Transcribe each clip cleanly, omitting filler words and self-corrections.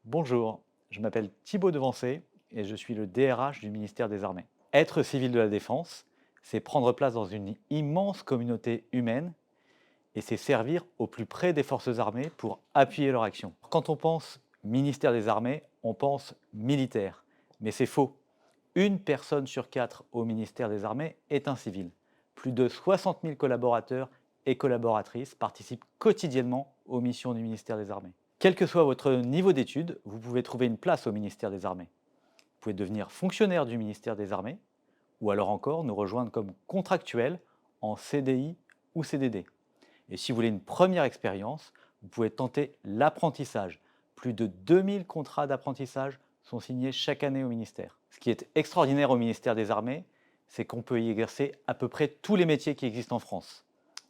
Bonjour, je m'appelle Thibaut Devancé et je suis le DRH du ministère des Armées. Être civil de la Défense, c'est prendre place dans une immense communauté humaine et c'est servir au plus près des forces armées pour appuyer leur action. Quand on pense ministère des Armées, on pense militaire, mais c'est faux. Une personne sur quatre au ministère des Armées est un civil. Plus de 60 000 collaborateurs et collaboratrices participent quotidiennement aux missions du ministère des Armées. Quel que soit votre niveau d'études, vous pouvez trouver une place au ministère des Armées. Vous pouvez devenir fonctionnaire du ministère des Armées ou alors encore nous rejoindre comme contractuel en CDI ou CDD. Et si vous voulez une première expérience, vous pouvez tenter l'apprentissage. Plus de 2000 contrats d'apprentissage sont signés chaque année au ministère. Ce qui est extraordinaire au ministère des Armées, c'est qu'on peut y exercer à peu près tous les métiers qui existent en France.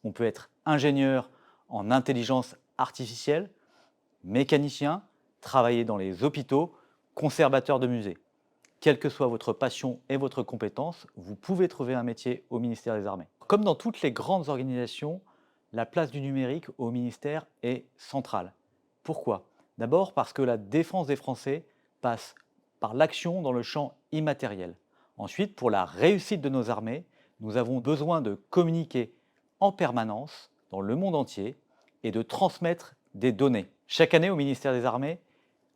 On peut être ingénieur en intelligence artificielle, mécanicien, travailler dans les hôpitaux, conservateur de musées. Quelle que soit votre passion et votre compétence, vous pouvez trouver un métier au ministère des Armées. Comme dans toutes les grandes organisations, la place du numérique au ministère est centrale. Pourquoi? D'abord parce que la défense des Français passe par l'action dans le champ immatériel. Ensuite, pour la réussite de nos armées, nous avons besoin de communiquer en permanence dans le monde entier et de transmettre des données. Chaque année au ministère des Armées,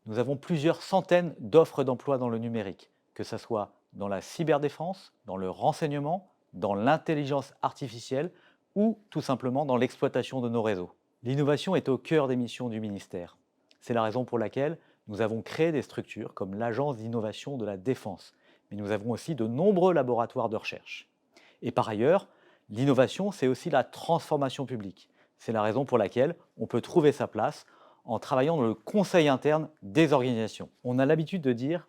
nous avons plusieurs centaines d'offres d'emploi dans le numérique, que ce soit dans la cyberdéfense, dans le renseignement, dans l'intelligence artificielle ou tout simplement dans l'exploitation de nos réseaux. L'innovation est au cœur des missions du ministère. C'est la raison pour laquelle nous avons créé des structures comme l'Agence d'innovation de la défense, mais nous avons aussi de nombreux laboratoires de recherche. Et par ailleurs, l'innovation, c'est aussi la transformation publique. C'est la raison pour laquelle on peut trouver sa place en travaillant dans le conseil interne des organisations. On a l'habitude de dire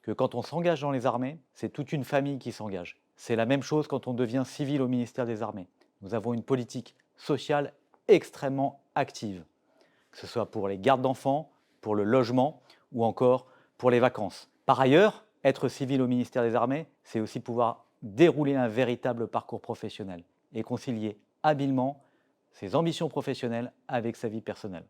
que quand on s'engage dans les armées, c'est toute une famille qui s'engage. C'est la même chose quand on devient civil au ministère des Armées. Nous avons une politique sociale extrêmement active, que ce soit pour les gardes d'enfants, pour le logement ou encore pour les vacances. Par ailleurs, être civil au ministère des Armées, c'est aussi pouvoir dérouler un véritable parcours professionnel et concilier habilement ses ambitions professionnelles avec sa vie personnelle.